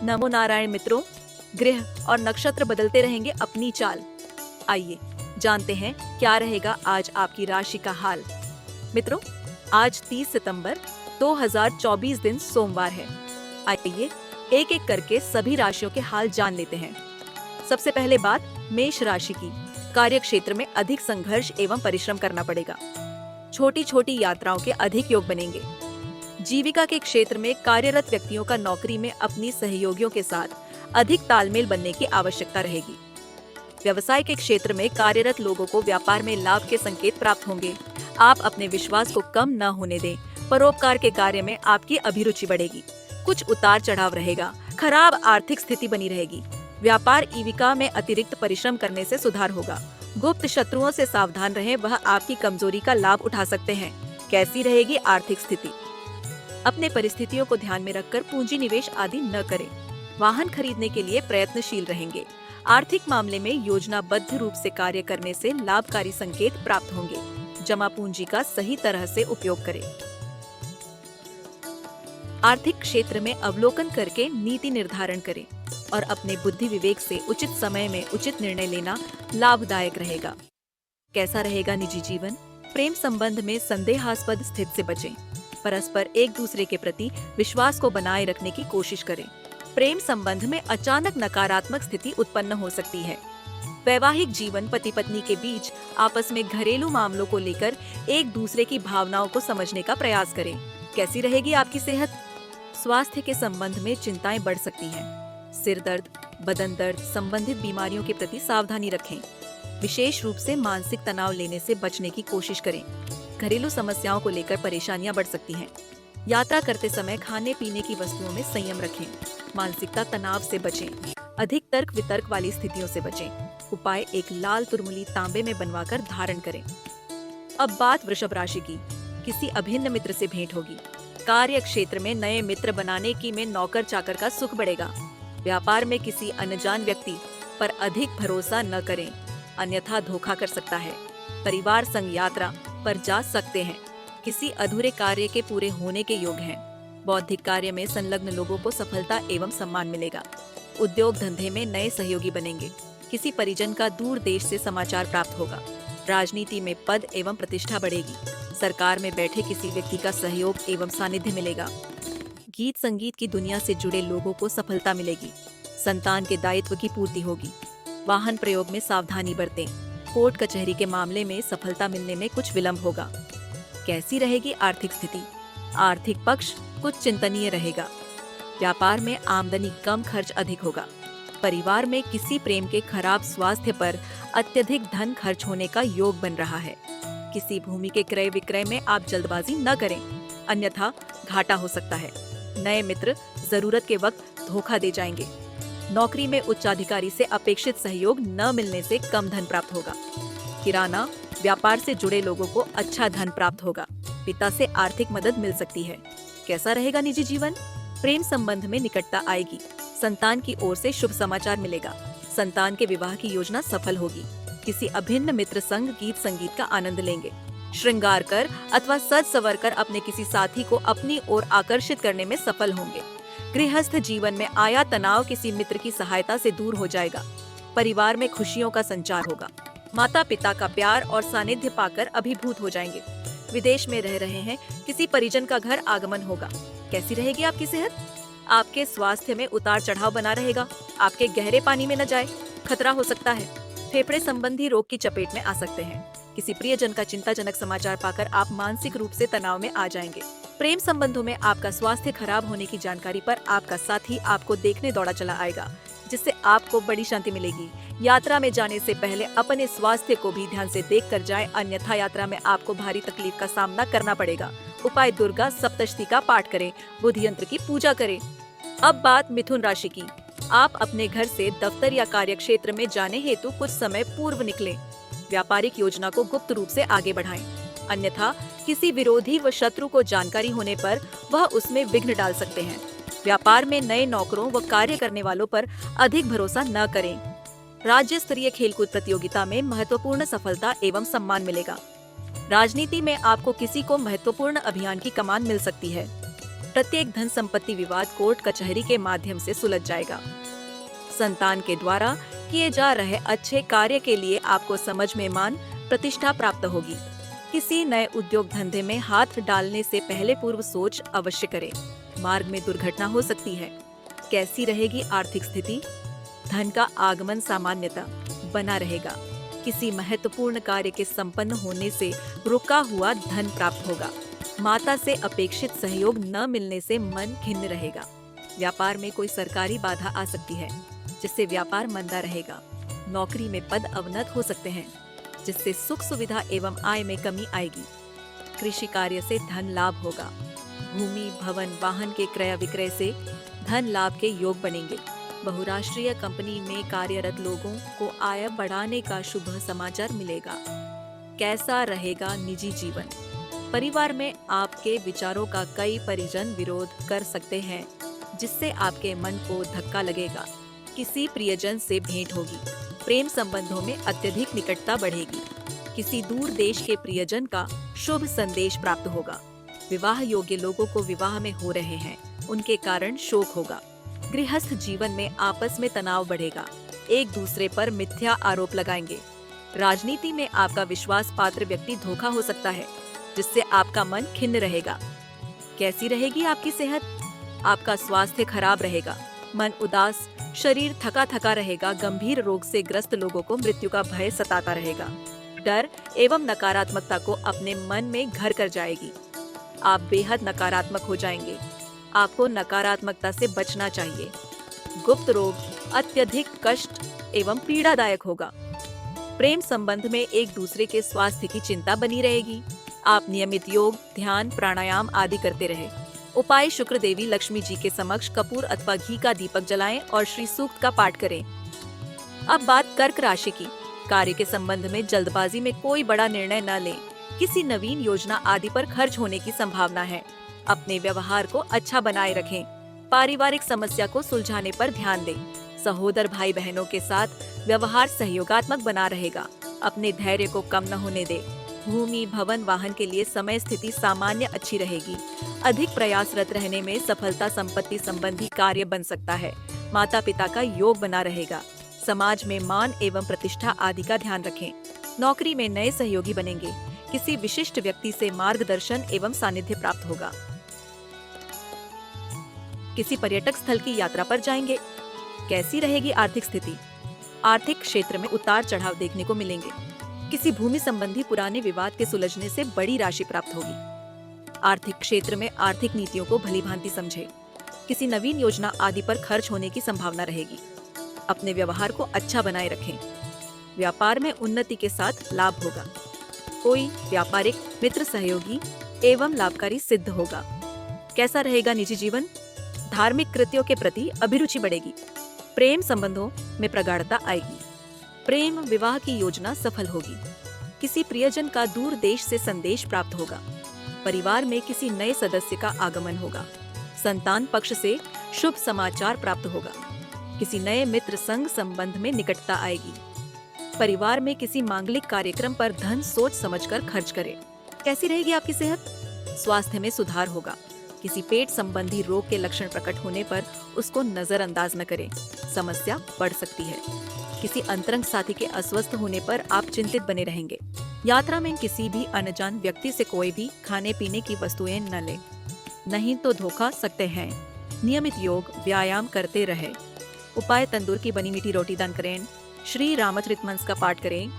नमो नारायण मित्रों, ग्रह और नक्षत्र बदलते रहेंगे अपनी चाल। आइए जानते हैं क्या रहेगा आज आपकी राशि का हाल। मित्रों, आज 30 सितंबर 2024 दिन सोमवार है। आइए एक एक करके सभी राशियों के हाल जान लेते हैं। सबसे पहले बात मेष राशि की। कार्य क्षेत्र में अधिक संघर्ष एवं परिश्रम करना पड़ेगा। छोटी छोटी यात्राओं के अधिक योग बनेंगे। जीविका के क्षेत्र में कार्यरत व्यक्तियों का नौकरी में अपनी सहयोगियों के साथ अधिक तालमेल बनने की आवश्यकता रहेगी। व्यवसाय के क्षेत्र में कार्यरत लोगों को व्यापार में लाभ के संकेत प्राप्त होंगे। आप अपने विश्वास को कम न होने दें। परोपकार के कार्य में आपकी अभिरुचि बढ़ेगी। कुछ उतार चढ़ाव रहेगा। खराब आर्थिक स्थिति बनी रहेगी। व्यापार जीविका में अतिरिक्त परिश्रम करने से सुधार होगा। गुप्त शत्रुओं से सावधान रहें, वह आपकी कमजोरी का लाभ उठा सकते हैं। कैसी रहेगी आर्थिक स्थिति? अपने परिस्थितियों को ध्यान में रखकर पूंजी निवेश आदि न करें। वाहन खरीदने के लिए प्रयत्नशील रहेंगे। आर्थिक मामले में योजनाबद्ध रूप से कार्य करने से लाभकारी संकेत प्राप्त होंगे। जमा पूंजी का सही तरह से उपयोग करें। आर्थिक क्षेत्र में अवलोकन करके नीति निर्धारण करें और अपने बुद्धि विवेक से उचित समय में उचित निर्णय लेना लाभदायक रहेगा। कैसा रहेगा निजी जीवन? प्रेम संबंध में संदेहास्पद स्थिति से बचें। परस्पर एक दूसरे के प्रति विश्वास को बनाए रखने की कोशिश करें। प्रेम संबंध में अचानक नकारात्मक स्थिति उत्पन्न हो सकती है। वैवाहिक जीवन पति पत्नी के बीच आपस में घरेलू मामलों को लेकर एक दूसरे की भावनाओं को समझने का प्रयास करें। कैसी रहेगी आपकी सेहत? स्वास्थ्य के संबंध में चिंताएं बढ़ सकती हैं। सिर दर्द, बदन दर्द संबंधित बीमारियों के प्रति सावधानी रखें। विशेष रूप से मानसिक तनाव लेने से बचने की कोशिश करें। घरेलू समस्याओं को लेकर परेशानियां बढ़ सकती हैं। यात्रा करते समय खाने पीने की वस्तुओं में संयम रखें। मानसिकता तनाव से बचें। अधिक तर्क वितर्क वाली स्थितियों से बचें। उपाय एक लाल तुरमुली तांबे में बनवाकर धारण करें। अब बात वृषभ राशि की। किसी अभिन्न मित्र से भेंट होगी। कार्य क्षेत्र में नए मित्र बनाने की में नौकर चाकर का सुख बढ़ेगा। व्यापार में किसी अनजान व्यक्ति पर अधिक भरोसा न करें, अन्यथा धोखा कर सकता है। परिवार संग यात्रा पर जा सकते हैं। किसी अधूरे कार्य के पूरे होने के योग हैं। बौद्धिक कार्य में संलग्न लोगों को सफलता एवं सम्मान मिलेगा। उद्योग धंधे में नए सहयोगी बनेंगे। किसी परिजन का दूर देश से समाचार प्राप्त होगा। राजनीति में पद एवं प्रतिष्ठा बढ़ेगी। सरकार में बैठे किसी व्यक्ति का सहयोग एवं सानिध्य मिलेगा। गीत संगीत की दुनिया से जुड़े लोगों को सफलता मिलेगी। संतान के दायित्व की पूर्ति होगी। वाहन प्रयोग में सावधानी बरतें। कोर्ट कचहरी के मामले में सफलता मिलने में कुछ विलंब होगा। कैसी रहेगी आर्थिक स्थिति? आर्थिक पक्ष कुछ चिंतनीय रहेगा। व्यापार में आमदनी कम, खर्च अधिक होगा। परिवार में किसी प्रेम के खराब स्वास्थ्य पर अत्यधिक धन खर्च होने का योग बन रहा है। किसी भूमि के क्रय विक्रय में आप जल्दबाजी न करें, अन्यथा घाटा हो सकता है। नए मित्र जरूरत के वक्त धोखा दे जाएंगे। नौकरी में उच्चाधिकारी से अपेक्षित सहयोग न मिलने से कम धन प्राप्त होगा। किराना व्यापार से जुड़े लोगों को अच्छा धन प्राप्त होगा। पिता से आर्थिक मदद मिल सकती है। कैसा रहेगा निजी जीवन? प्रेम संबंध में निकटता आएगी। संतान की ओर से शुभ समाचार मिलेगा। संतान के विवाह की योजना सफल होगी। किसी अभिन्न मित्र संग गीत संगीत का आनंद लेंगे। श्रृंगार कर अथवा सज संवर कर अपने किसी साथी को अपनी ओर आकर्षित करने में सफल होंगे। गृहस्थ जीवन में आया तनाव किसी मित्र की सहायता से दूर हो जाएगा। परिवार में खुशियों का संचार होगा। माता पिता का प्यार और सानिध्य पाकर अभिभूत हो जाएंगे। विदेश में रह रहे हैं, किसी परिजन का घर आगमन होगा। कैसी रहेगी आपकी सेहत? आपके स्वास्थ्य में उतार चढ़ाव बना रहेगा। आपके गहरे पानी में न जाए, खतरा हो सकता है। फेफड़े संबंधी रोग की चपेट में आ सकते हैं। किसी प्रियजन का चिंताजनक समाचार पाकर आप मानसिक रूप से तनाव में आ जाएंगे। प्रेम संबंधों में आपका स्वास्थ्य खराब होने की जानकारी पर आपका साथी आपको देखने दौड़ा चला आएगा, जिससे आपको बड़ी शांति मिलेगी। यात्रा में जाने से पहले अपने स्वास्थ्य को भी ध्यान से देख कर जाए, अन्यथा यात्रा में आपको भारी तकलीफ का सामना करना पड़ेगा। उपाय दुर्गा सप्तशती का पाठ करें। बुद्धि यंत्र की पूजा करें। अब बात मिथुन राशि की। आप अपने घर से दफ्तर या कार्य क्षेत्र में जाने हेतु कुछ समय पूर्व निकलें। व्यापारिक योजना को गुप्त रूप से आगे बढ़ाएं, अन्यथा किसी विरोधी व शत्रु को जानकारी होने पर वह उसमें विघ्न डाल सकते हैं। व्यापार में नए नौकरों व कार्य करने वालों पर अधिक भरोसा न करें। राज्य स्तरीय खेलकूद प्रतियोगिता में महत्वपूर्ण सफलता एवं सम्मान मिलेगा। राजनीति में आपको किसी को महत्वपूर्ण अभियान की कमान मिल सकती है। प्रत्येक धन संपत्ति विवाद कोर्ट कचहरी के माध्यम से सुलझ जाएगा। संतान के द्वारा किए जा रहे अच्छे कार्य के लिए आपको समझ में मान प्रतिष्ठा प्राप्त होगी। किसी नए उद्योग धंधे में हाथ डालने से पहले पूर्व सोच अवश्य करें। मार्ग में दुर्घटना हो सकती है। कैसी रहेगी आर्थिक स्थिति? धन का आगमन सामान्यतः बना रहेगा। किसी महत्वपूर्ण कार्य के संपन्न होने से रुका हुआ धन प्राप्त होगा। माता से अपेक्षित सहयोग न मिलने से मन खिन्न रहेगा। व्यापार में कोई सरकारी बाधा आ सकती है, जिससे व्यापार मंदा रहेगा। नौकरी में पद अवनत हो सकते हैं, जिससे सुख सुविधा एवं आय में कमी आएगी। कृषि कार्य से धन लाभ होगा। भूमि, भवन, वाहन के क्रय विक्रय से धन लाभ के योग बनेंगे। बहुराष्ट्रीय कंपनी में कार्यरत लोगों को आय बढ़ाने का शुभ समाचार मिलेगा। कैसा रहेगा निजी जीवन? परिवार में आपके विचारों का कई परिजन विरोध कर सकते हैं, जिससे आपके मन को धक्का लगेगा। किसी प्रियजन से भेंट होगी। प्रेम संबंधों में अत्यधिक निकटता बढ़ेगी। किसी दूर देश के प्रियजन का शुभ संदेश प्राप्त होगा। विवाह योग्य लोगों को विवाह में हो रहे हैं, उनके कारण शोक होगा। गृहस्थ जीवन में आपस में तनाव बढ़ेगा। एक दूसरे पर मिथ्या आरोप लगाएंगे। राजनीति में आपका विश्वास पात्र व्यक्ति धोखा हो सकता है, जिससे आपका मन खिन्न रहेगा। कैसी रहेगी आपकी सेहत? आपका स्वास्थ्य खराब रहेगा। मन उदास, शरीर थका थका रहेगा। गंभीर रोग से ग्रस्त लोगों को मृत्यु का भय सताता रहेगा। डर एवं नकारात्मकता को अपने मन में घर कर जाएगी। आप बेहद नकारात्मक हो जाएंगे। आपको नकारात्मकता से बचना चाहिए। गुप्त रोग अत्यधिक कष्ट एवं पीड़ादायक होगा। प्रेम संबंध में एक दूसरे के स्वास्थ्य की चिंता बनी रहेगी। आप नियमित योग, ध्यान, प्राणायाम आदि करते रहे। उपाय: शुक्र देवी लक्ष्मी जी के समक्ष कपूर अथवा घी का दीपक जलाएं और श्री सूक्त का पाठ करें। अब बात कर्क राशि की। कार्य के संबंध में जल्दबाजी में कोई बड़ा निर्णय न लें। किसी नवीन योजना आदि पर खर्च होने की संभावना है। अपने व्यवहार को अच्छा बनाए रखें। पारिवारिक समस्या को सुलझाने पर ध्यान दें। सहोदर भाई बहनों के साथ व्यवहार सहयोगात्मक बना रहेगा। अपने धैर्य को कम न होने दें। भूमि, भवन, वाहन के लिए समय स्थिति सामान्य अच्छी रहेगी। अधिक प्रयासरत रहने में सफलता संपत्ति संबंधी कार्य बन सकता है। माता पिता का योग बना रहेगा। समाज में मान एवं प्रतिष्ठा आदि का ध्यान रखें। नौकरी में नए सहयोगी बनेंगे। किसी विशिष्ट व्यक्ति से मार्गदर्शन एवं सानिध्य प्राप्त होगा। किसी पर्यटक स्थल की यात्रा पर जाएंगे। कैसी रहेगी आर्थिक स्थिति? आर्थिक क्षेत्र में उतार चढ़ाव देखने को मिलेंगे। किसी भूमि संबंधी पुराने विवाद के सुलझने से बड़ी राशि प्राप्त होगी। आर्थिक क्षेत्र में आर्थिक नीतियों को भलीभांति समझे। किसी नवीन योजना आदि पर खर्च होने की संभावना रहेगी। अपने व्यवहार को अच्छा बनाए रखें। व्यापार में उन्नति के साथ लाभ होगा। कोई व्यापारिक मित्र सहयोगी एवं लाभकारी सिद्ध होगा। कैसा रहेगा निजी जीवन? धार्मिक कृत्यों के प्रति अभिरुचि बढ़ेगी। प्रेम संबंधों में प्रगाढ़ता आएगी। प्रेम विवाह की योजना सफल होगी। किसी प्रियजन का दूर देश से संदेश प्राप्त होगा। परिवार में किसी नए सदस्य का आगमन होगा। संतान पक्ष से शुभ समाचार प्राप्त होगा। किसी नए मित्र संग संबंध में निकटता आएगी। परिवार में किसी मांगलिक कार्यक्रम पर धन सोच समझकर खर्च करें। कैसी रहेगी आपकी सेहत? स्वास्थ्य में सुधार होगा। किसी पेट संबंधी रोग के लक्षण प्रकट होने पर उसको नजरअंदाज न करें, समस्या बढ़ सकती है। किसी अंतरंग साथी के अस्वस्थ होने पर आप चिंतित बने रहेंगे। यात्रा में किसी भी अनजान व्यक्ति से कोई भी खाने पीने की वस्तुएं न लें, नहीं तो धोखा सकते हैं। नियमित योग व्यायाम करते रहे। उपाय: तंदूर की बनी मीठी रोटी दान करें। श्री रामचरित मानस का पाठ करें।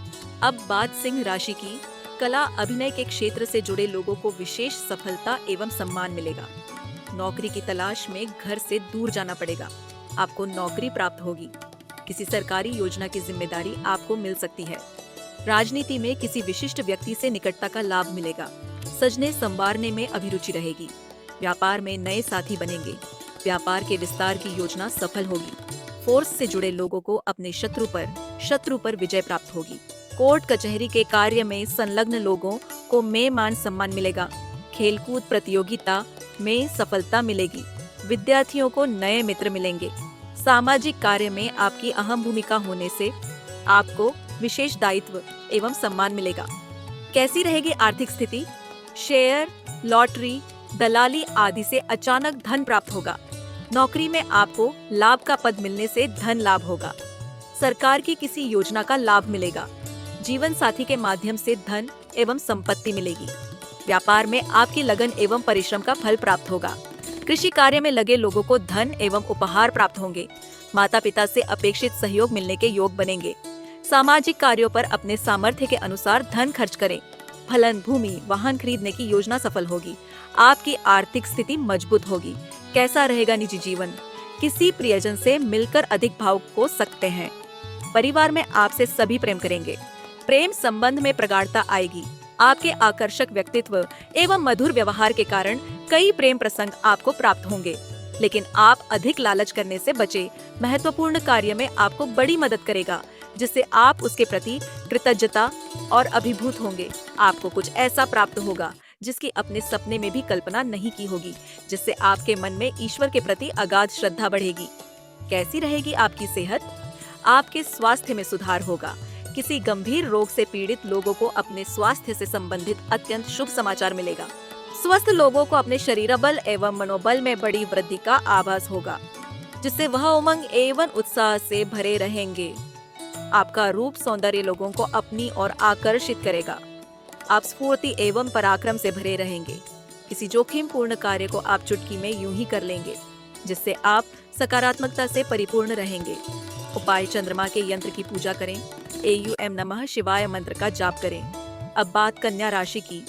अब बात सिंह राशि की। कला अभिनय के क्षेत्र से जुड़े लोगों को विशेष सफलता एवं सम्मान मिलेगा। नौकरी की तलाश में घर से दूर जाना पड़ेगा। आपको नौकरी प्राप्त होगी। किसी सरकारी योजना की जिम्मेदारी आपको मिल सकती है। राजनीति में किसी विशिष्ट व्यक्ति से निकटता का लाभ मिलेगा। सजने संवारने में अभिरुचि रहेगी। व्यापार में नए साथी बनेंगे। व्यापार के विस्तार की योजना सफल होगी। फोर्स से जुड़े लोगों को अपने शत्रु पर विजय प्राप्त होगी। कोर्ट कचहरी के कार्य में संलग्न लोगों को में मान सम्मान मिलेगा। खेलकूद प्रतियोगिता में सफलता मिलेगी। विद्यार्थियों को नए मित्र मिलेंगे। सामाजिक कार्य में आपकी अहम भूमिका होने से आपको विशेष दायित्व एवं सम्मान मिलेगा। कैसी रहेगी आर्थिक स्थिति? शेयर, लॉटरी, दलाली आदि से अचानक धन प्राप्त होगा। नौकरी में आपको लाभ का पद मिलने से धन लाभ होगा। सरकार की किसी योजना का लाभ मिलेगा। जीवन साथी के माध्यम से धन एवं संपत्ति मिलेगी। व्यापार में आपकी लगन एवं परिश्रम का फल प्राप्त होगा। कृषि कार्य में लगे लोगों को धन एवं उपहार प्राप्त होंगे। माता पिता से अपेक्षित सहयोग मिलने के योग बनेंगे। सामाजिक कार्यों पर अपने सामर्थ्य के अनुसार धन खर्च करें। फलन, भूमि, वाहन खरीदने की योजना सफल होगी। आपकी आर्थिक स्थिति मजबूत होगी। कैसा रहेगा निजी जीवन? किसी प्रियजन से मिलकर अधिक भावुक हो सकते हैं। परिवार में आपसे सभी प्रेम करेंगे। प्रेम संबंध में प्रगाढ़ता आएगी। आपके आकर्षक व्यक्तित्व एवं मधुर व्यवहार के कारण कई प्रेम प्रसंग आपको प्राप्त होंगे, लेकिन आप अधिक लालच करने से बचें। महत्वपूर्ण कार्य में आपको बड़ी मदद करेगा, जिससे आप उसके प्रति कृतज्ञता और अभिभूत होंगे। आपको कुछ ऐसा प्राप्त होगा जिसकी अपने सपने में भी कल्पना नहीं की होगी, जिससे आपके मन में ईश्वर के प्रति अगाध श्रद्धा बढ़ेगी। कैसी रहेगी आपकी सेहत? आपके स्वास्थ्य में सुधार होगा। किसी गंभीर रोग से पीड़ित लोगों को अपने स्वास्थ्य से संबंधित अत्यंत शुभ समाचार मिलेगा। स्वस्थ लोगों को अपने शरीर बल एवं मनोबल में बड़ी वृद्धि का आभास होगा, जिससे वह उमंग एवं उत्साह से भरे रहेंगे। आपका रूप सौंदर्य लोगों को अपनी ओर आकर्षित करेगा। आप स्फूर्ति एवं पराक्रम से भरे रहेंगे। किसी जोखिम पूर्ण कार्य को आप चुटकी में यूं ही कर लेंगे, जिससे आप सकारात्मकता से परिपूर्ण रहेंगे। उपाय: चंद्रमा के यंत्र की पूजा करें। AUM नमः शिवाय मंत्र का जाप करें। अब बात कन्या राशि की।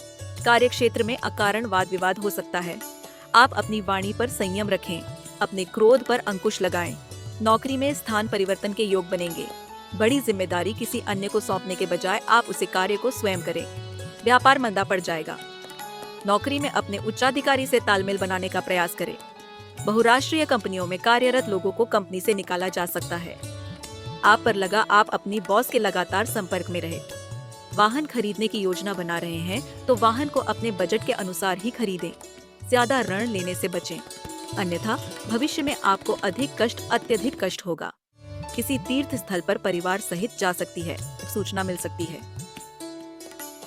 कार्य क्षेत्र में अकारण वाद विवाद हो सकता है। आप अपनी वाणी पर संयम रखें। अपने क्रोध पर अंकुश लगाएं। नौकरी में स्थान परिवर्तन के योग बनेंगे। बड़ी जिम्मेदारी किसी अन्य को सौंपने के बजाय आप उसे कार्य को स्वयं करें। व्यापार मंदा पड़ जाएगा। नौकरी में अपने उच्चाधिकारी से तालमेल बनाने का प्रयास करें। बहुराष्ट्रीय कंपनियों में कार्यरत लोगों को कंपनी से निकाला जा सकता है। आप पर लगा आप अपनी बॉस के लगातार संपर्क में रहे। वाहन खरीदने की योजना बना रहे हैं तो वाहन को अपने बजट के अनुसार ही खरीदें। ज्यादा ऋण लेने से बचें, अन्यथा भविष्य में आपको अत्यधिक कष्ट होगा। किसी तीर्थ स्थल पर परिवार सहित जा सकती है। सूचना मिल सकती है।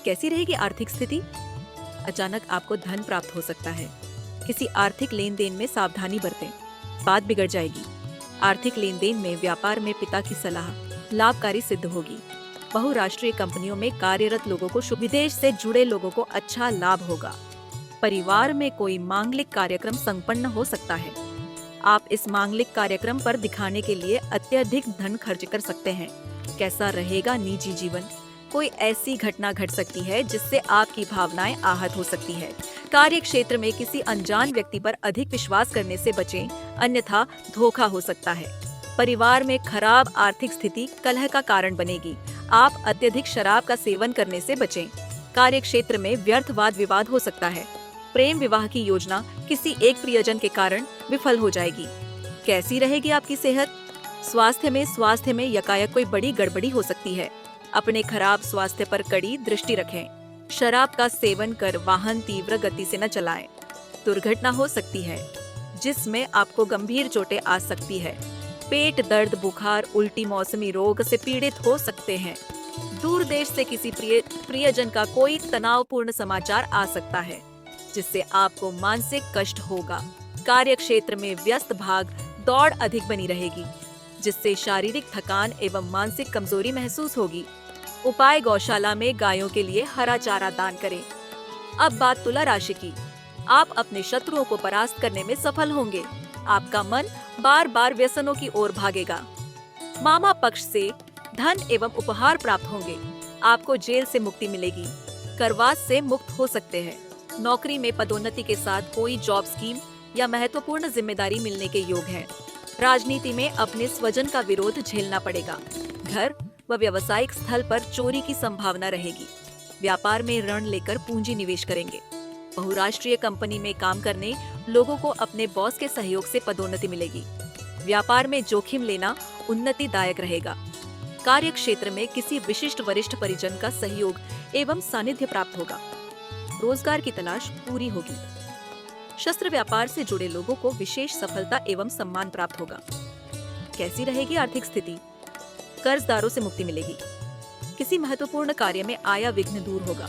कैसी रहेगी आर्थिक स्थिति? अचानक आपको धन प्राप्त हो सकता है। किसी आर्थिक लेन देन में सावधानी बरतें, बात बिगड़ जाएगी। आर्थिक लेन देन में व्यापार में पिता की सलाह लाभकारी सिद्ध होगी। बहुराष्ट्रीय कंपनियों में कार्यरत लोगों को शुभ, विदेश से जुड़े लोगों को अच्छा लाभ होगा। परिवार में कोई मांगलिक कार्यक्रम संपन्न हो सकता है। आप इस मांगलिक कार्यक्रम पर दिखाने के लिए अत्यधिक धन खर्च कर सकते हैं। कैसा रहेगा निजी जीवन? कोई ऐसी घटना घट सकती है जिससे आपकी भावनाएं आहत हो सकती है। कार्य क्षेत्र में किसी अनजान व्यक्ति पर अधिक विश्वास करने से बचें, अन्यथा धोखा हो सकता है। परिवार में खराब आर्थिक स्थिति कलह का कारण बनेगी। आप अत्यधिक शराब का सेवन करने से बचें। कार्य क्षेत्र में व्यर्थ वाद विवाद हो सकता है। प्रेम विवाह की योजना किसी एक प्रियजन के कारण विफल हो जाएगी। कैसी रहेगी आपकी सेहत? स्वास्थ्य में यकायक कोई बड़ी गड़बड़ी हो सकती है। अपने खराब स्वास्थ्य पर कड़ी दृष्टि रखें। शराब का सेवन कर वाहन तीव्र गति से न चलाएं। दुर्घटना हो सकती है जिसमें आपको गंभीर चोटें आ सकती है। पेट दर्द, बुखार, उल्टी, मौसमी रोग से पीड़ित हो सकते हैं। दूर देश से किसी प्रियजन का कोई तनावपूर्ण समाचार आ सकता है, जिससे आपको मानसिक कष्ट होगा। कार्य क्षेत्र में व्यस्त भाग दौड़ अधिक बनी रहेगी, जिससे शारीरिक थकान एवं मानसिक कमजोरी महसूस होगी। उपाय: गौशाला में गायों के लिए हरा चारा दान करें। अब बात तुला राशि की। आप अपने शत्रुओं को परास्त करने में सफल होंगे। आपका मन बार बार व्यसनों की ओर भागेगा। मामा पक्ष से धन एवं उपहार प्राप्त होंगे। आपको जेल से मुक्ति मिलेगी। करवास से मुक्त हो सकते हैं। नौकरी में पदोन्नति के साथ कोई जॉब स्कीम या महत्वपूर्ण जिम्मेदारी मिलने के योग हैं। राजनीति में अपने स्वजन का विरोध झेलना पड़ेगा। घर व व्यावसायिक स्थल पर चोरी की संभावना रहेगी। व्यापार में ऋण लेकर पूंजी निवेश करेंगे। बहुराष्ट्रीय कंपनी में काम करने लोगों को अपने बॉस के सहयोग से पदोन्नति मिलेगी। व्यापार में जोखिम लेना उन्नतिदायक रहेगा। कार्य क्षेत्र में किसी विशिष्ट वरिष्ठ परिजन का सहयोग एवं सानिध्य प्राप्त होगा। रोजगार की तलाश पूरी होगी। शस्त्र व्यापार से जुड़े लोगों को विशेष सफलता एवं सम्मान प्राप्त होगा। कैसी रहेगी आर्थिक स्थिति? कर्जदारों से मुक्ति मिलेगी। किसी महत्वपूर्ण कार्य में आया विघ्न दूर होगा।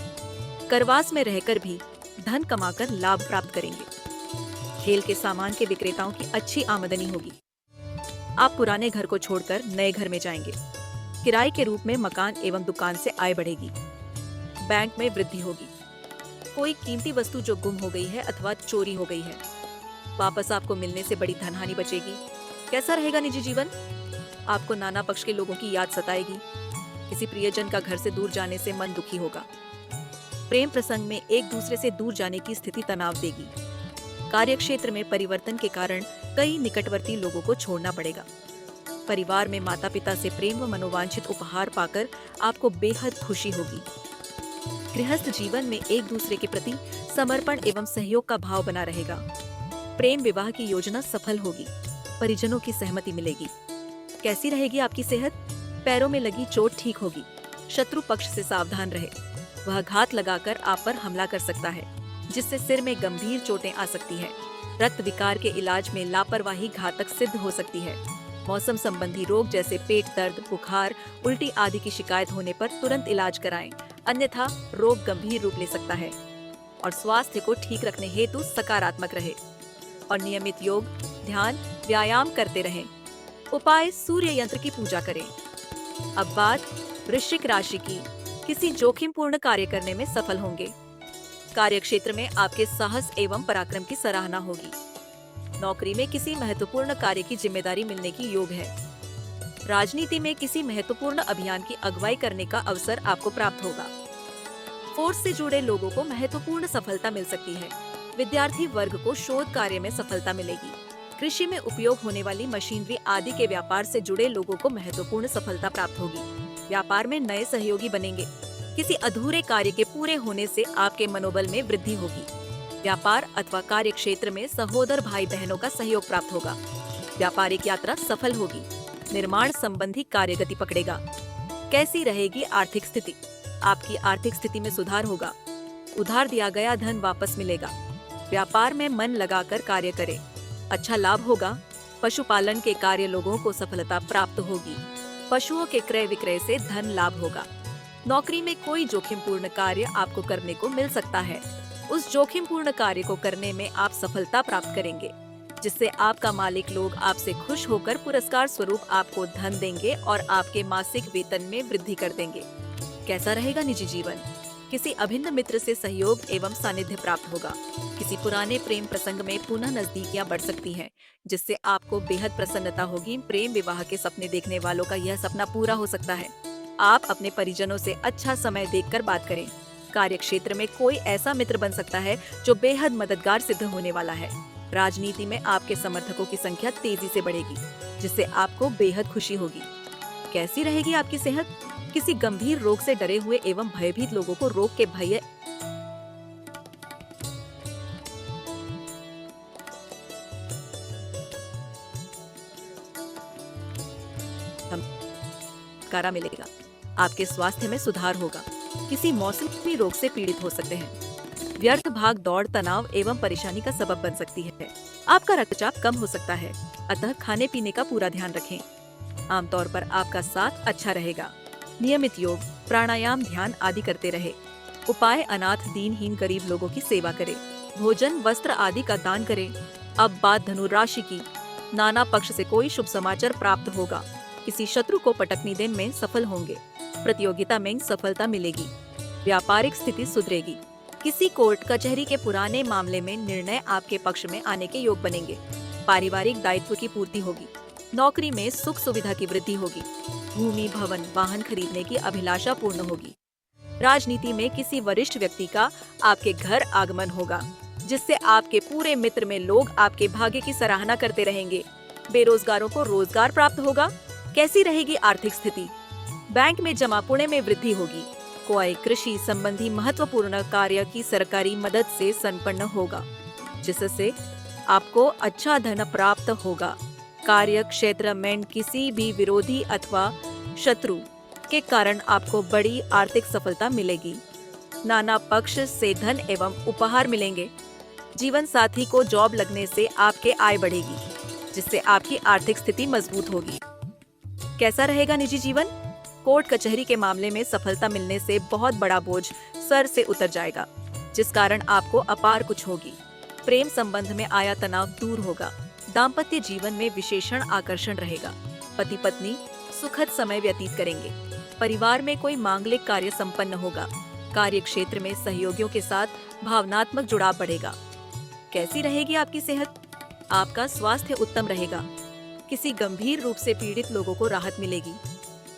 करवास में रहकर भी धन कमाकर लाभ प्राप्त करेंगे। खेल के सामान के विक्रेताओं की अच्छी आमदनी होगी। आप पुराने घर को छोड़कर नए घर में जाएंगे। किराए के रूप में मकान एवं दुकान से आय बढ़ेगी। बैंक में वृद्धि होगी। कोई कीमती वस्तु जो गुम हो गई है अथवा चोरी हो गई है, वापस आपको मिलने से बड़ी धनहानि बचेगी। कैसा रहेगा निजी जीवन? आपको नाना पक्ष के लोगों की याद सताएगी। किसी प्रियजन का घर से दूर जाने से मन दुखी होगा। प्रेम प्रसंग में एक दूसरे से दूर जाने की स्थिति तनाव देगी। कार्यक्षेत्र में परिवर्तन के कारण कई निकटवर्ती लोगों को छोड़ना पड़ेगा। परिवार में माता पिता से प्रेम व मनोवांछित उपहार पाकर आपको बेहद खुशी होगी। गृहस्थ जीवन में एक दूसरे के प्रति समर्पण एवं सहयोग का भाव बना रहेगा। प्रेम विवाह की योजना सफल होगी। परिजनों की सहमति मिलेगी। कैसी रहेगी आपकी सेहत? पैरों में लगी चोट ठीक होगी। शत्रु पक्ष से सावधान रहे। वह घात लगाकर आप पर हमला कर सकता है, जिससे सिर में गंभीर चोटें आ सकती है। रक्त विकार के इलाज में लापरवाही घातक सिद्ध हो सकती है। मौसम संबंधी रोग जैसे पेट दर्द, बुखार, उल्टी आदि की शिकायत होने पर तुरंत इलाज कराएं, अन्यथा रोग गंभीर रूप ले सकता है। और स्वास्थ्य को ठीक रखने हेतु सकारात्मक रहे और नियमित योग, ध्यान, व्यायाम करते रहें। उपाय: सूर्य यंत्र की पूजा करें। अब बात वृश्चिक राशि की। किसी जोखिमपूर्ण कार्य करने में सफल होंगे। कार्यक्षेत्र में आपके साहस एवं पराक्रम की सराहना होगी। नौकरी में किसी महत्वपूर्ण कार्य की जिम्मेदारी मिलने की योग है। राजनीति में किसी महत्वपूर्ण अभियान की अगुवाई करने का अवसर आपको प्राप्त होगा। फोर्स से जुड़े लोगों को महत्वपूर्ण सफलता मिल सकती है। विद्यार्थी वर्ग को शोध कार्य में सफलता मिलेगी। कृषि में उपयोग होने वाली मशीनरी आदि के व्यापार से जुड़े लोगों को महत्वपूर्ण सफलता प्राप्त होगी। व्यापार में नए सहयोगी बनेंगे। किसी अधूरे कार्य के पूरे होने से आपके मनोबल में वृद्धि होगी। व्यापार अथवा कार्य क्षेत्र में सहोदर भाई बहनों का सहयोग प्राप्त होगा। व्यापारिक यात्रा सफल होगी। निर्माण संबंधी कार्य गति पकड़ेगा। कैसी रहेगी आर्थिक स्थिति? आपकी आर्थिक स्थिति में सुधार होगा। उधार दिया गया धन वापस मिलेगा। व्यापार में मन लगाकर कार्य करें, अच्छा लाभ होगा। पशुपालन के कार्य लोगों को सफलता प्राप्त होगी। पशुओं के क्रय विक्रय से धन लाभ होगा। नौकरी में कोई जोखिमपूर्ण कार्य आपको करने को मिल सकता है। उस जोखिमपूर्ण कार्य को करने में आप सफलता प्राप्त करेंगे, जिससे आपका मालिक लोग आपसे खुश होकर पुरस्कार स्वरूप आपको धन देंगे और आपके मासिक वेतन में वृद्धि कर देंगे। कैसा रहेगा निजी जीवन? किसी अभिन्न मित्र से सहयोग एवं सानिध्य प्राप्त होगा। किसी पुराने प्रेम प्रसंग में पुनः नजदीकियां बढ़ सकती हैं, जिससे आपको बेहद प्रसन्नता होगी। प्रेम विवाह के सपने देखने वालों का यह सपना पूरा हो सकता है। आप अपने परिजनों से अच्छा समय देखकर बात करें। कार्य क्षेत्र में कोई ऐसा मित्र बन सकता है जो बेहद मददगार सिद्ध होने वाला है। राजनीति में आपके समर्थकों की संख्या तेजी से बढ़ेगी, जिससे आपको बेहद खुशी होगी। कैसी रहेगी आपकी सेहत? किसी गंभीर रोग से डरे हुए एवं भयभीत लोगों को रोग के भय छुटकारा मिलेगा। आपके स्वास्थ्य में सुधार होगा। किसी मौसमी रोग से पीड़ित हो सकते हैं। व्यर्थ भाग दौड़ तनाव एवं परेशानी का सबब बन सकती है। आपका रक्तचाप कम हो सकता है, अतः खाने पीने का पूरा ध्यान रखें। आमतौर पर आपका साथ अच्छा रहेगा। नियमित योग, प्राणायाम, ध्यान आदि करते रहे। उपाय: अनाथ, दीनहीन, गरीब लोगों की सेवा करें। भोजन, वस्त्र आदि का दान करें। अब बात धनु राशि की। नाना पक्ष से कोई शुभ समाचार प्राप्त होगा। किसी शत्रु को पटकनी देने में सफल होंगे। प्रतियोगिता में सफलता मिलेगी। व्यापारिक स्थिति सुधरेगी। किसी कोर्ट कचहरी के पुराने मामले में निर्णय आपके पक्ष में आने के योग बनेंगे। पारिवारिक दायित्व की पूर्ति होगी। नौकरी में सुख सुविधा की वृद्धि होगी। भूमि, भवन, वाहन खरीदने की अभिलाषा पूर्ण होगी। राजनीति में किसी वरिष्ठ व्यक्ति का आपके घर आगमन होगा, जिससे आपके पूरे मित्र में लोग आपके भाग्य की सराहना करते रहेंगे। बेरोजगारों को रोजगार प्राप्त होगा। कैसी रहेगी आर्थिक स्थिति? बैंक में जमा पुणे में वृद्धि होगी। कोई कृषि संबंधी महत्वपूर्ण कार्य की सरकारी मदद से संपन्न होगा, जिससे आपको अच्छा धन प्राप्त होगा। कार्य क्षेत्र में किसी भी विरोधी अथवा शत्रु के कारण आपको बड़ी आर्थिक सफलता मिलेगी। नाना पक्ष से धन एवं उपहार मिलेंगे। जीवन साथी को जॉब लगने से आपके आय बढ़ेगी, जिससे आपकी आर्थिक स्थिति मजबूत होगी। कैसा रहेगा निजी जीवन? कोर्ट कचहरी के मामले में सफलता मिलने से बहुत बड़ा बोझ सर से उतर जाएगा। जिस कारण आपको अपार कुछ होगी। प्रेम संबंध में आया तनाव दूर होगा। दाम्पत्य जीवन में विशेषण आकर्षण रहेगा। पति पत्नी सुखद समय व्यतीत करेंगे। परिवार में कोई मांगलिक कार्य संपन्न होगा। कार्य क्षेत्र में सहयोगियों के साथ भावनात्मक जुड़ाव बढ़ेगा। कैसी रहेगी आपकी सेहत? आपका स्वास्थ्य उत्तम रहेगा। किसी गंभीर रूप से पीड़ित लोगों को राहत मिलेगी।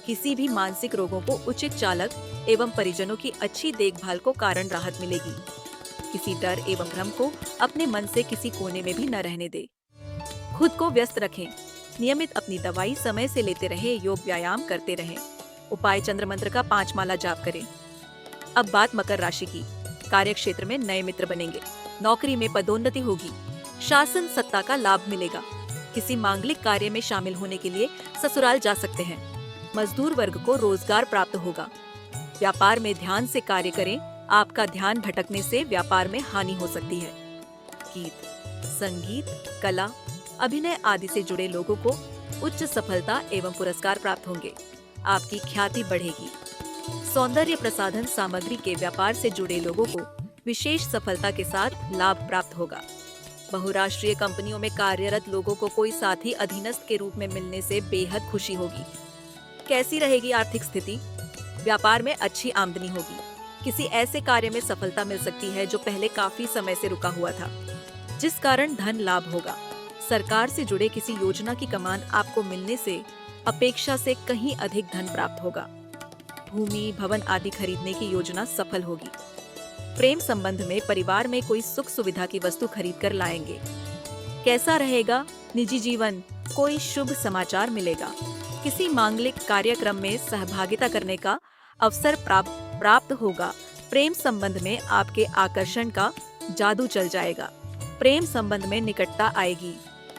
किसी भी मानसिक रोगों को उचित चालक एवं परिजनों की अच्छी देखभाल को कारण राहत मिलेगी। किसी डर एवं भ्रम को अपने मन से किसी कोने में भी न रहने दे। खुद को व्यस्त रखें। नियमित अपनी दवाई समय से लेते रहे, योग व्यायाम करते रहें। उपाय चंद्र मंत्र का 5 माला जाप करें। अब बात मकर राशि की। कार्य क्षेत्र में नए मित्र बनेंगे। नौकरी में पदोन्नति होगी। शासन सत्ता का लाभ मिलेगा। किसी मांगलिक कार्य में शामिल होने के लिए ससुराल जा सकते हैं। मजदूर वर्ग को रोजगार प्राप्त होगा। व्यापार में ध्यान से कार्य करें। आपका ध्यान भटकने से व्यापार में हानि हो सकती है। गीत, संगीत, कला, अभिनय आदि से जुड़े लोगों को उच्च सफलता एवं पुरस्कार प्राप्त होंगे। आपकी ख्याति बढ़ेगी। सौंदर्य प्रसाधन सामग्री के व्यापार से जुड़े लोगों को विशेष सफलता के साथ लाभ प्राप्त होगा। बहुराष्ट्रीय कंपनियों में कार्यरत लोगों को कोई साथी अधीनस्थ के रूप में मिलने से बेहद खुशी होगी। कैसी रहेगी आर्थिक स्थिति? व्यापार में अच्छी आमदनी होगी। किसी ऐसे कार्य में सफलता मिल सकती है जो पहले काफी समय से रुका हुआ था, जिस कारण धन लाभ होगा। सरकार से जुड़े किसी योजना की कमान आपको मिलने से अपेक्षा से कहीं अधिक धन प्राप्त होगा। भूमि, भवन आदि खरीदने की योजना सफल होगी। प्रेम संबंध में परिवार में कोई सुख सुविधा की वस्तु खरीद कर लाएंगे। कैसा रहेगा निजी जीवन? कोई शुभ समाचार मिलेगा। किसी मांगलिक कार्यक्रम में सहभागिता करने का अवसर प्राप्त होगा। प्रेम संबंध में आपके आकर्षण का जादू चल जाएगा। प्रेम संबंध में निकटता आएगी।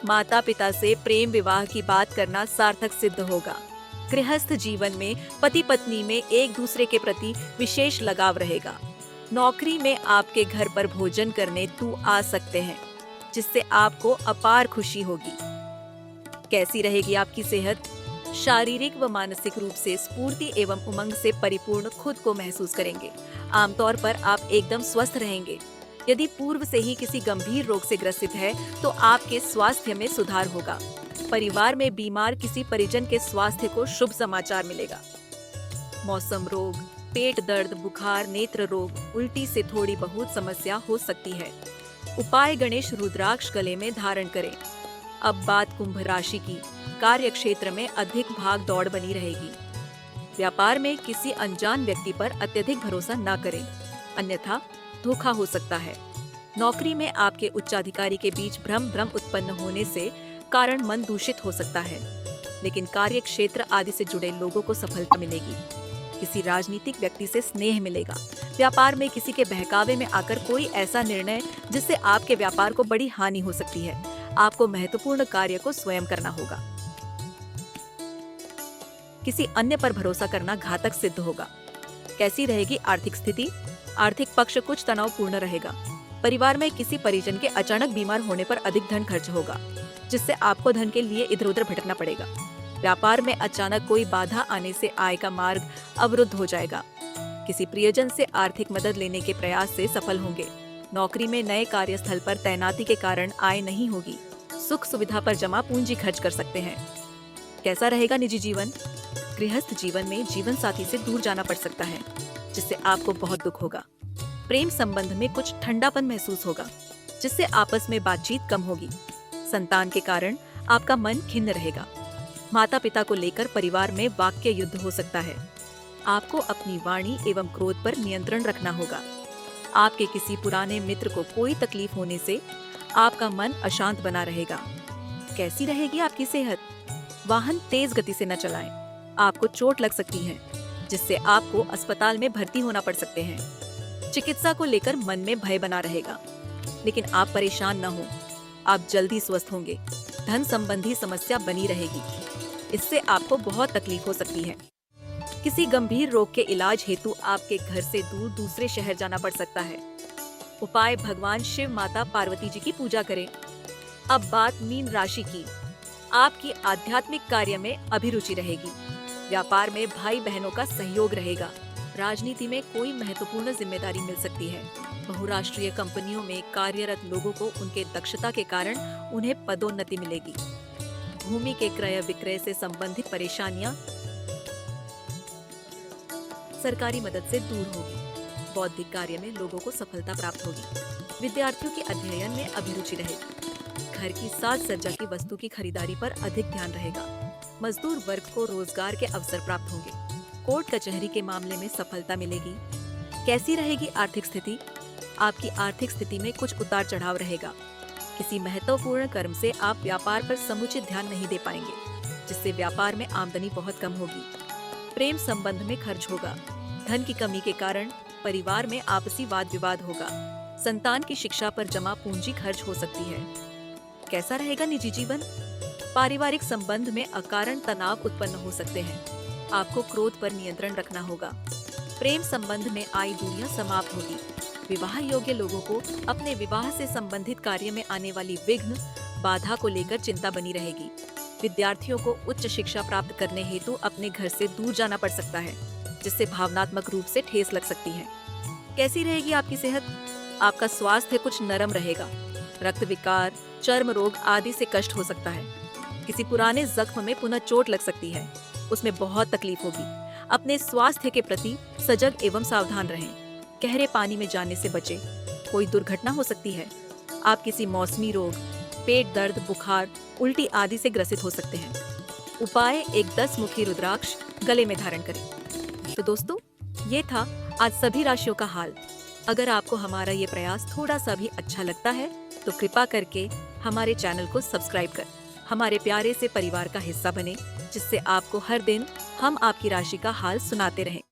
माता पिता से प्रेम विवाह की बात करना सार्थक सिद्ध होगा। गृहस्थ जीवन में पति पत्नी में एक दूसरे के प्रति विशेष लगाव रहेगा। नौकरी में आपके घर पर भोजन करने तू आ सकते हैं, जिससे आपको अपार खुशी होगी। कैसी रहेगी आपकी सेहत? शारीरिक व मानसिक रूप से स्फूर्ति एवं उमंग से परिपूर्ण खुद को महसूस करेंगे। आमतौर पर आप एकदम स्वस्थ रहेंगे। यदि पूर्व से ही किसी गंभीर रोग से ग्रसित है तो आपके स्वास्थ्य में सुधार होगा। परिवार में बीमार किसी परिजन के स्वास्थ्य को शुभ समाचार मिलेगा। मौसम रोग, पेट दर्द, बुखार, नेत्र रोग, उल्टी से थोड़ी बहुत समस्या हो सकती है। उपाय गणेश रुद्राक्ष गले में धारण करें। अब बात कुंभ राशि की। कार्य क्षेत्र में अधिक भाग दौड़ बनी रहेगी। व्यापार में किसी अनजान व्यक्ति पर अत्यधिक भरोसा न करें, अन्यथा धोखा हो सकता है। नौकरी में आपके उच्चाधिकारी के बीच भ्रम उत्पन्न होने से कारण मन दूषित हो सकता है, लेकिन कार्य क्षेत्र आदि से जुड़े लोगों को सफलता मिलेगी। किसी राजनीतिक व्यक्ति से स्नेह मिलेगा। व्यापार में किसी के बहकावे में आकर कोई ऐसा निर्णय जिससे आपके व्यापार को बड़ी हानि हो सकती है। आपको महत्वपूर्ण कार्य को स्वयं करना होगा। किसी अन्य पर भरोसा करना घातक सिद्ध होगा। कैसी रहेगी आर्थिक स्थिति? आर्थिक पक्ष कुछ तनावपूर्ण रहेगा। परिवार में किसी परिजन के अचानक बीमार होने पर अधिक धन खर्च होगा, जिससे आपको धन के लिए इधर उधर भटकना पड़ेगा। व्यापार में अचानक कोई बाधा आने से आय का मार्ग अवरुद्ध हो जाएगा। किसी प्रियजन से आर्थिक मदद लेने के प्रयास से सफल होंगे। नौकरी में नए कार्यस्थल पर तैनाती के कारण आय नहीं होगी। सुख सुविधा पर जमा पूंजी खर्च कर सकते हैं। कैसा रहेगा निजी जीवन? गृहस्थ जीवन में जीवन साथी से दूर जाना पड़ सकता है, जिससे आपको बहुत दुख होगा। प्रेम संबंध में कुछ ठंडापन महसूस होगा, जिससे आपस में बातचीत कम होगी। संतान के कारण आपका मन खिन्न रहेगा। माता पिता को लेकर परिवार में वाक्य युद्ध हो सकता है। आपको अपनी वाणी एवं क्रोध पर नियंत्रण रखना होगा। आपके किसी पुराने मित्र को कोई तकलीफ होने से आपका मन अशांत बना रहेगा। कैसी रहेगी आपकी सेहत? वाहन तेज गति से न चलाएं। आपको चोट लग सकती है, जिससे आपको अस्पताल में भर्ती होना पड़ सकते हैं। चिकित्सा को लेकर मन में भय बना रहेगा, लेकिन आप परेशान न हो, आप जल्दी स्वस्थ होंगे। धन संबंधी समस्या बनी रहेगी, इससे आपको बहुत तकलीफ हो सकती है। किसी गंभीर रोग के इलाज हेतु आपके घर से दूर दूसरे शहर जाना पड़ सकता है। उपाय भगवान शिव, माता पार्वती जी की पूजा करें। अब बात मीन राशि की। आपकी आध्यात्मिक कार्य में अभिरुचि रहेगी। व्यापार में भाई बहनों का सहयोग रहेगा। राजनीति में कोई महत्वपूर्ण जिम्मेदारी मिल सकती है। बहुराष्ट्रीय कंपनियों में कार्यरत लोगों को उनके दक्षता के कारण उन्हें पदोन्नति मिलेगी। भूमि के क्रय विक्रय से संबंधित परेशानियां सरकारी मदद से दूर होगी। बौद्धिक कार्य में लोगों को सफलता प्राप्त होगी। विद्यार्थियों की अध्ययन में अभिरुचि रहेगी। घर की साज सज्जा की वस्तु की खरीदारी पर अधिक ध्यान रहेगा। मजदूर वर्ग को रोजगार के अवसर प्राप्त होंगे। कोर्ट कचहरी के मामले में सफलता मिलेगी। कैसी रहेगी आर्थिक स्थिति? आपकी आर्थिक स्थिति में कुछ उतार चढ़ाव रहेगा। किसी महत्वपूर्ण कर्म से आप व्यापार पर समुचित ध्यान नहीं दे पाएंगे, जिससे व्यापार में आमदनी बहुत कम होगी। प्रेम संबंध में खर्च होगा। धन की कमी के कारण परिवार में आपसी वाद विवाद होगा। संतान की शिक्षा पर जमा पूंजी खर्च हो सकती है। कैसा रहेगा निजी जीवन? पारिवारिक संबंध में अकारण तनाव उत्पन्न हो सकते हैं। आपको क्रोध पर नियंत्रण रखना होगा। प्रेम संबंध में आई दूरियां समाप्त होगी। विवाह योग्य लोगों को अपने विवाह से संबंधित कार्य में आने वाली विघ्न बाधा को लेकर चिंता बनी रहेगी। विद्यार्थियों को उच्च शिक्षा प्राप्त करने हेतु अपने घर से दूर जाना पड़ सकता है, जिससे भावनात्मक रूप से ठेस लग सकती है। कैसी रहेगी आपकी सेहत? आपका स्वास्थ्य कुछ नरम रहेगा। रक्त विकार, चर्म रोग आदि से कष्ट हो सकता है। किसी पुराने जख्म में पुनः चोट लग सकती है, उसमें बहुत तकलीफ होगी। अपने स्वास्थ्य के प्रति सजग एवं सावधान रहें। गहरे पानी में जाने से बचें। कोई दुर्घटना हो सकती है। आप किसी मौसमी रोग, पेट दर्द, बुखार, उल्टी आदि से ग्रसित हो सकते हैं। उपाय: एक 10 मुखी रुद्राक्ष गले में धारण करें। तो दोस्तों, ये था आज सभी राशियों का हाल। अगर आपको हमारा ये प्रयास थोड़ा सा भी अच्छा लगता है तो कृपा करके हमारे चैनल को सब्सक्राइब कर हमारे प्यारे से परिवार का हिस्सा बने, जिससे आपको हर दिन हम आपकी राशि का हाल सुनाते रहें।